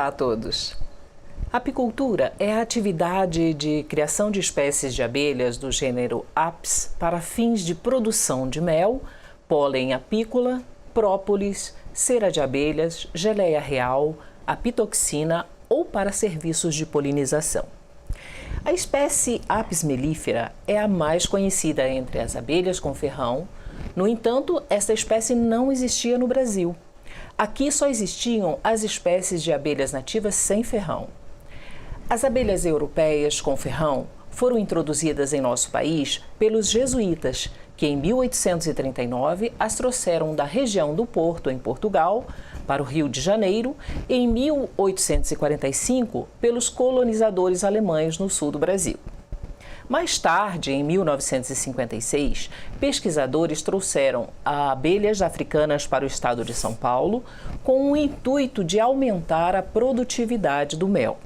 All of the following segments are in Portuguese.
Olá a todos! A apicultura é a atividade de criação de espécies de abelhas do gênero Apis para fins de produção de mel, pólen apícola, própolis, cera de abelhas, geleia real, apitoxina ou para serviços de polinização. A espécie Apis mellifera é a mais conhecida entre as abelhas com ferrão. No entanto, esta espécie não existia no Brasil. Aqui só existiam as espécies de abelhas nativas sem ferrão. As abelhas europeias com ferrão foram introduzidas em nosso país pelos jesuítas, que em 1839 as trouxeram da região do Porto, em Portugal, para o Rio de Janeiro, e em 1845 pelos colonizadores alemães no sul do Brasil. Mais tarde, em 1956, pesquisadores trouxeram abelhas africanas para o estado de São Paulo com o intuito de aumentar a produtividade do mel.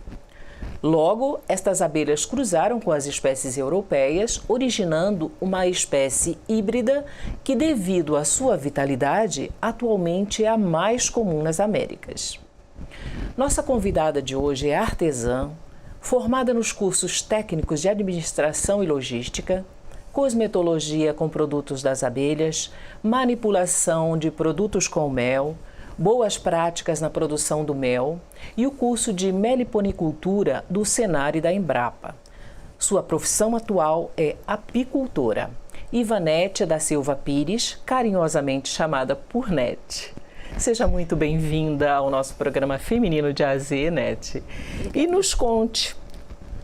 Logo, estas abelhas cruzaram com as espécies europeias, originando uma espécie híbrida que, devido à sua vitalidade, atualmente é a mais comum nas Américas. Nossa convidada de hoje é artesã, formada nos cursos técnicos de administração e logística, cosmetologia com produtos das abelhas, manipulação de produtos com mel, boas práticas na produção do mel e o curso de meliponicultura do Senar e da Embrapa. Sua profissão atual é apicultora. Ivanete da Silva Pires, carinhosamente chamada por Nete. Seja muito bem-vinda ao nosso programa Feminino de A a Z, Nete. E nos conte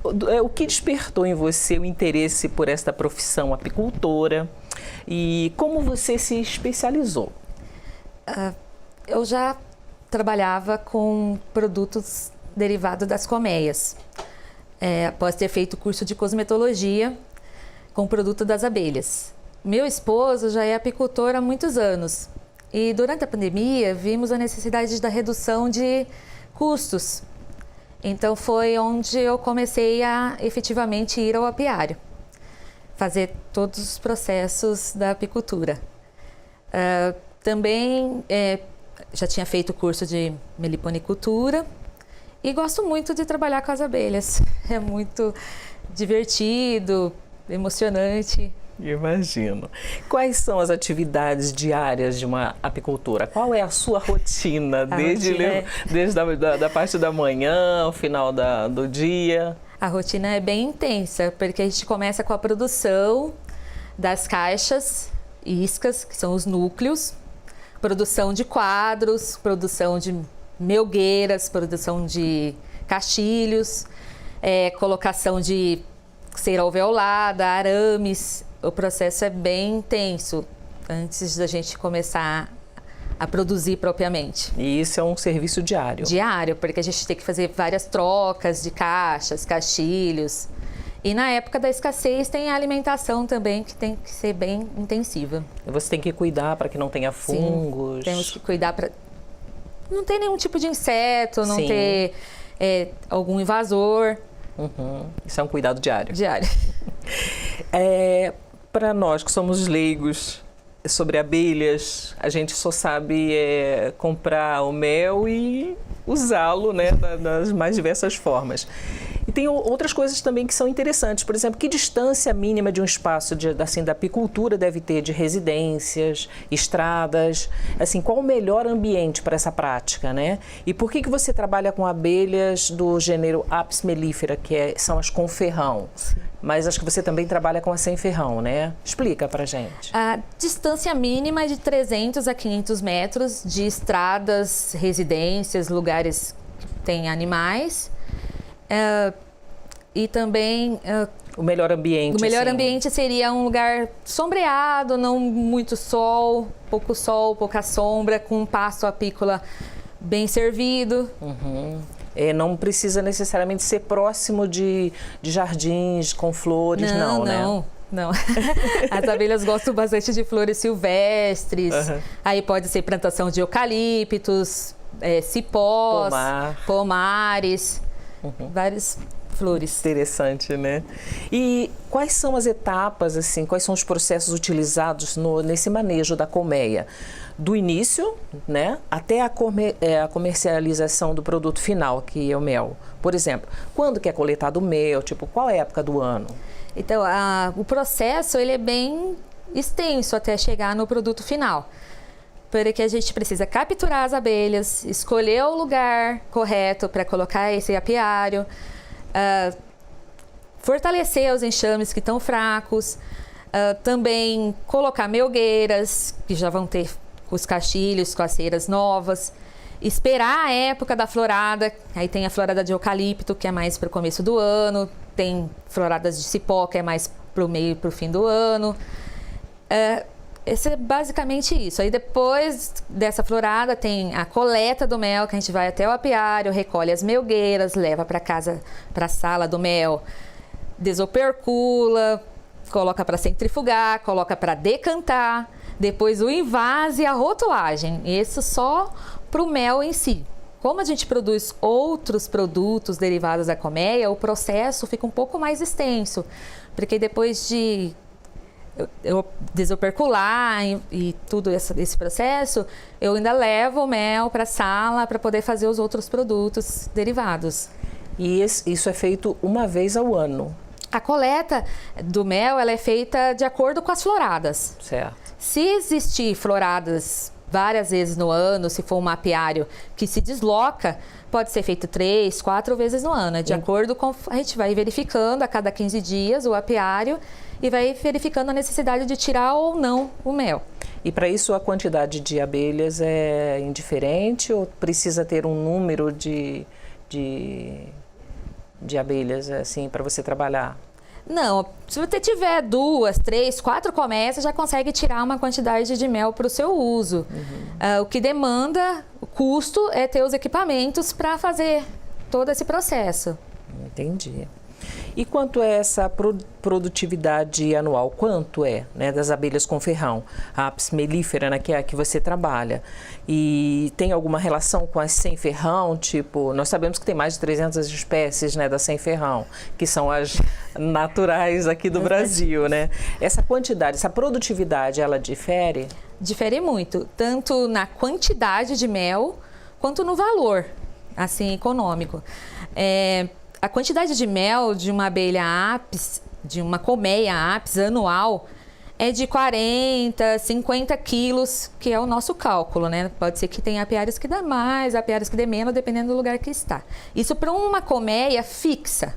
o que despertou em você o interesse por esta profissão apicultora e como você se especializou. Eu já trabalhava com produtos derivados das colmeias, após ter feito curso de cosmetologia com produto das abelhas. Meu esposo já é apicultor há muitos anos e durante a pandemia vimos a necessidade da redução de custos. Então foi onde eu comecei a efetivamente ir ao apiário, fazer todos os processos da apicultura. Também já tinha feito o curso de meliponicultura e gosto muito de trabalhar com as abelhas. É muito divertido, emocionante. Imagino. Quais são as atividades diárias de uma apicultora? Qual é a sua rotina, desde a parte da manhã, ao final do dia? A rotina é bem intensa, porque a gente começa com a produção das caixas, iscas, que são os núcleos, produção de quadros, produção de melgueiras, produção de castilhos, colocação de cera alveolada, arames. O processo é bem intenso antes da gente começar a produzir propriamente. E isso é um serviço diário? Diário, porque a gente tem que fazer várias trocas de caixas, castilhos. E na época da escassez tem a alimentação também, que tem que ser bem intensiva. Você tem que cuidar para que não tenha fungos? Sim, temos que cuidar para não ter nenhum tipo de inseto, não ter algum invasor. Uhum. Isso é um cuidado diário? Diário. Para nós que somos leigos sobre abelhas, a gente só sabe comprar o mel e usá-lo, né, das mais diversas formas. E tem outras coisas também que são interessantes. Por exemplo, que distância mínima de um espaço da apicultura deve ter de residências, estradas? Assim, qual o melhor ambiente para essa prática, né? E por que você trabalha com abelhas do gênero Apis mellifera, que são as com ferrão? Sim. Mas acho que você também trabalha com as sem ferrão, né? Explica pra gente. A distância mínima é de 300 a 500 metros de estradas, residências, lugares que tem animais. E também o melhor ambiente. O melhor ambiente seria um lugar sombreado, não muito sol, pouca sombra, com um pasto apícola bem servido. Uhum. Não precisa necessariamente ser próximo de jardins com flores, não, né? Não. As abelhas gostam bastante de flores silvestres. Uhum. Aí pode ser plantação de eucaliptos, cipós, pomares. Várias flores. Interessante, né? E quais são as etapas, assim, quais são os processos utilizados nesse manejo da colmeia? Do início, né, até a comercialização do produto final, que é o mel. Por exemplo, quando que é coletado o mel? Tipo, qual é a época do ano? Então, o processo ele é bem extenso até chegar no produto final. Porque a gente precisa capturar as abelhas, escolher o lugar correto para colocar esse apiário, fortalecer os enxames que estão fracos, também colocar melgueiras, que já vão ter os caixilhos com as ceiras novas, esperar a época da florada, aí tem a florada de eucalipto, que é mais para o começo do ano, tem floradas de cipó, que é mais para o meio e para o fim do ano. Esse é basicamente isso. Aí depois dessa florada tem a coleta do mel, que a gente vai até o apiário, recolhe as melgueiras, leva para casa, para a sala do mel, desopercula, coloca para centrifugar, coloca para decantar, depois o invase e a rotulagem. Isso só para o mel em si. Como a gente produz outros produtos derivados da colmeia, o processo fica um pouco mais extenso, porque depois de eu desopercular e tudo esse processo, eu ainda levo o mel para a sala para poder fazer os outros produtos derivados. E isso é feito uma vez ao ano? A coleta do mel ela é feita de acordo com as floradas. Certo. Se existir floradas várias vezes no ano, se for um apiário que se desloca, pode ser feito 3, 4 vezes no ano. De acordo com... A gente vai verificando a cada 15 dias o apiário e vai verificando a necessidade de tirar ou não o mel. E para isso a quantidade de abelhas é indiferente ou precisa ter um número de abelhas assim para você trabalhar? Não, se você tiver 2, 3, 4 colmeias, já consegue tirar uma quantidade de mel para o seu uso. O que demanda, o custo, é ter os equipamentos para fazer todo esse processo. Entendi. E quanto é essa produtividade anual? Quanto é, né, das abelhas com ferrão? A Apis mellifera, né, que é a que você trabalha. E tem alguma relação com as sem ferrão? Tipo, nós sabemos que tem mais de 300 espécies, né, da sem ferrão, que são as naturais aqui do Brasil, né? Essa quantidade, essa produtividade, ela difere? Difere muito, tanto na quantidade de mel, quanto no valor, assim, econômico. A quantidade de mel de uma abelha Apis, de uma colmeia Apis anual, é de 40, 50 quilos, que é o nosso cálculo, né? Pode ser que tenha apiários que dê mais, apiários que dê menos, dependendo do lugar que está. Isso para uma colmeia fixa.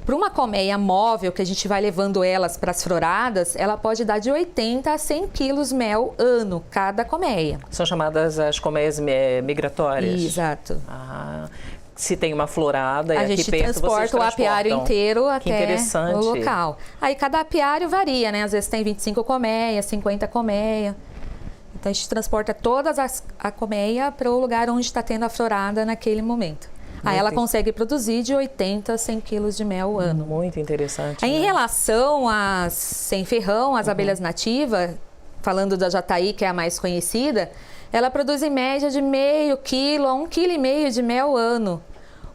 Para uma colmeia móvel, que a gente vai levando elas para as floradas, ela pode dar de 80 a 100 quilos mel ano, cada colmeia. São chamadas as colmeias migratórias? Exato. Se tem uma florada e a aqui gente perto transporta o apiário inteiro até o local. Aí cada apiário varia, né? Às vezes tem 25 colmeias, 50 colmeias. Então a gente transporta todas a colmeia para o lugar onde está tendo a florada naquele momento. Aí ela consegue produzir de 80 a 100 quilos de mel ano. Muito interessante. Aí, em relação às sem ferrão, as abelhas nativas, falando da jataí, que é a mais conhecida, ela produz em média de meio quilo a 1,5 kg de mel ano.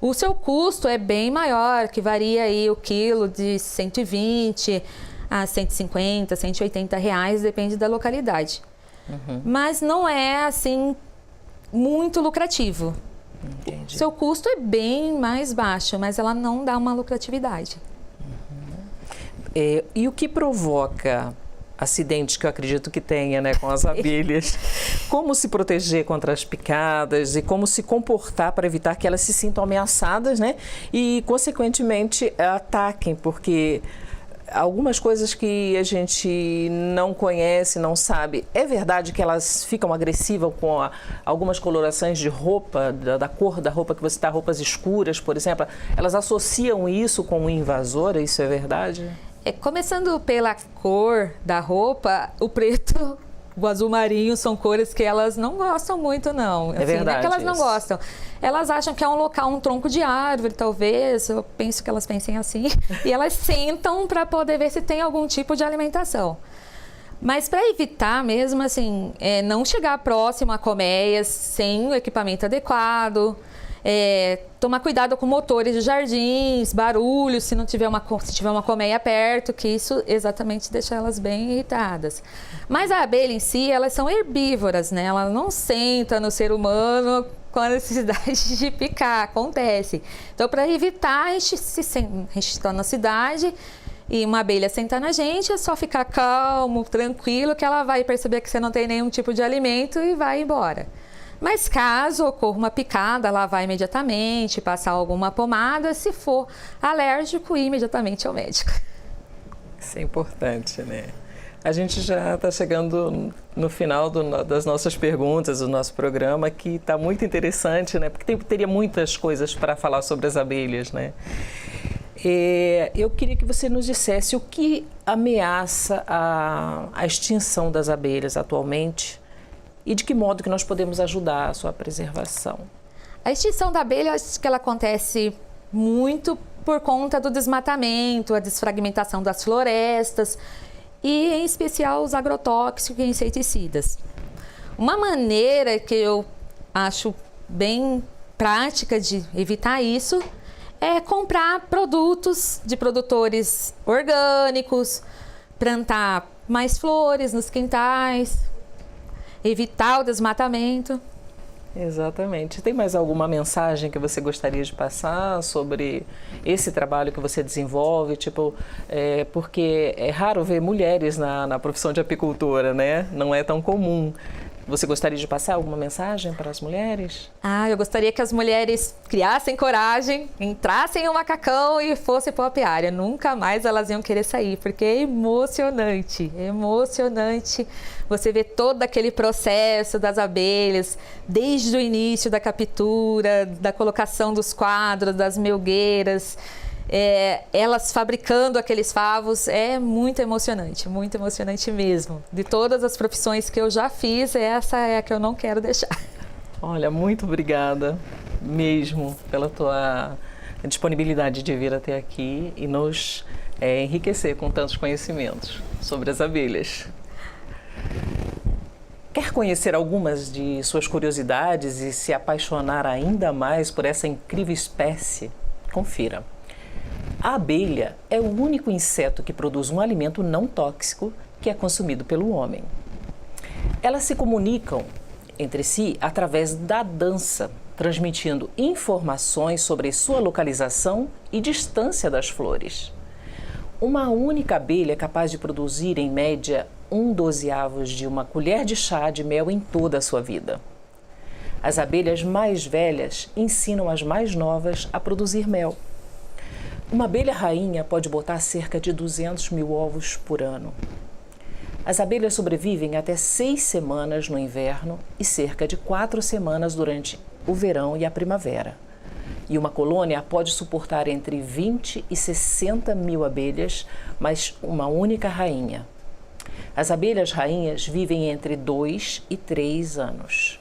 O seu custo é bem maior, que varia aí o quilo de 120 a 150, 180 reais, depende da localidade. Mas não é, assim, muito lucrativo. Entendi. Seu custo é bem mais baixo, mas ela não dá uma lucratividade. E o que provoca acidentes, que eu acredito que tenha, né, com as abelhas? Como se proteger contra as picadas e como se comportar para evitar que elas se sintam ameaçadas, né? E, consequentemente, ataquem, porque algumas coisas que a gente não conhece, não sabe. É verdade que elas ficam agressivas com algumas colorações de roupa, da cor da roupa que você está, roupas escuras, por exemplo. Elas associam isso com o invasor, isso é verdade? Começando pela cor da roupa, o preto, o azul marinho são cores que elas não gostam muito, não. É verdade. Não é que elas não gostam. Elas acham que é um local, um tronco de árvore, talvez. Eu penso que elas pensem assim. E elas sentam para poder ver se tem algum tipo de alimentação. Mas para evitar mesmo, assim, não chegar próximo a colmeias sem o equipamento adequado. Tomar cuidado com motores de jardins, barulhos, se tiver uma colmeia perto, que isso exatamente deixa elas bem irritadas. Mas a abelha em si, elas são herbívoras, né? Ela não senta no ser humano com a necessidade de picar, acontece. Então, para evitar, a gente está na cidade e uma abelha sentar na gente, é só ficar calmo, tranquilo, que ela vai perceber que você não tem nenhum tipo de alimento e vai embora. Mas caso ocorra uma picada, lavar imediatamente, passar alguma pomada, se for alérgico, ir imediatamente ao médico. Isso é importante, né? A gente já está chegando no final das nossas perguntas, do nosso programa, que está muito interessante, né? Porque teria muitas coisas para falar sobre as abelhas, né? Eu queria que você nos dissesse o que ameaça a extinção das abelhas atualmente e de que modo que nós podemos ajudar a sua preservação. A extinção da abelha, acho que ela acontece muito por conta do desmatamento, a desfragmentação das florestas e, em especial, os agrotóxicos e inseticidas. Uma maneira que eu acho bem prática de evitar isso é comprar produtos de produtores orgânicos, plantar mais flores nos quintais, evitar o desmatamento. Exatamente. Tem mais alguma mensagem que você gostaria de passar sobre esse trabalho que você desenvolve? Porque é raro ver mulheres na profissão de apicultura, né? Não é tão comum. Você gostaria de passar alguma mensagem para as mulheres? Eu gostaria que as mulheres criassem coragem, entrassem em um macacão e fossem para a apiária. Nunca mais elas iam querer sair, porque é emocionante você vê todo aquele processo das abelhas, desde o início da captura, da colocação dos quadros, das melgueiras, elas fabricando aqueles favos. É muito emocionante mesmo. De todas as profissões que eu já fiz, essa é a que eu não quero deixar. Olha, muito obrigada mesmo pela tua disponibilidade de vir até aqui e nos enriquecer com tantos conhecimentos sobre as abelhas. Quer conhecer algumas de suas curiosidades e se apaixonar ainda mais por essa incrível espécie? Confira. A abelha é o único inseto que produz um alimento não tóxico que é consumido pelo homem. Elas se comunicam entre si através da dança, transmitindo informações sobre sua localização e distância das flores. Uma única abelha é capaz de produzir, em média, 1/12 de uma colher de chá de mel em toda a sua vida. As abelhas mais velhas ensinam as mais novas a produzir mel. Uma abelha rainha pode botar cerca de 200 mil ovos por ano. As abelhas sobrevivem até 6 semanas no inverno e cerca de 4 semanas durante o verão e a primavera. E uma colônia pode suportar entre 20 e 60 mil abelhas, mas uma única rainha. As abelhas rainhas vivem entre 2 e 3 anos.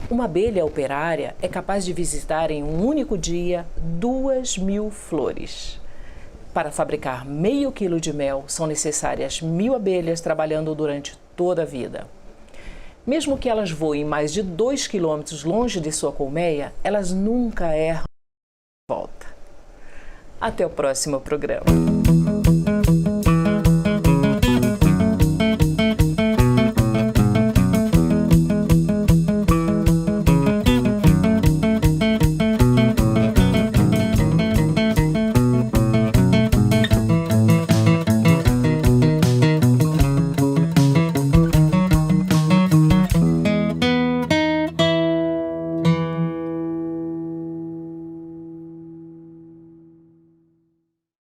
Uma abelha operária é capaz de visitar em um único dia 2.000 flores. Para fabricar meio quilo de mel, são necessárias 1.000 abelhas trabalhando durante toda a vida. Mesmo que elas voem mais de 2 quilômetros longe de sua colmeia, elas nunca erram de volta. Até o próximo programa.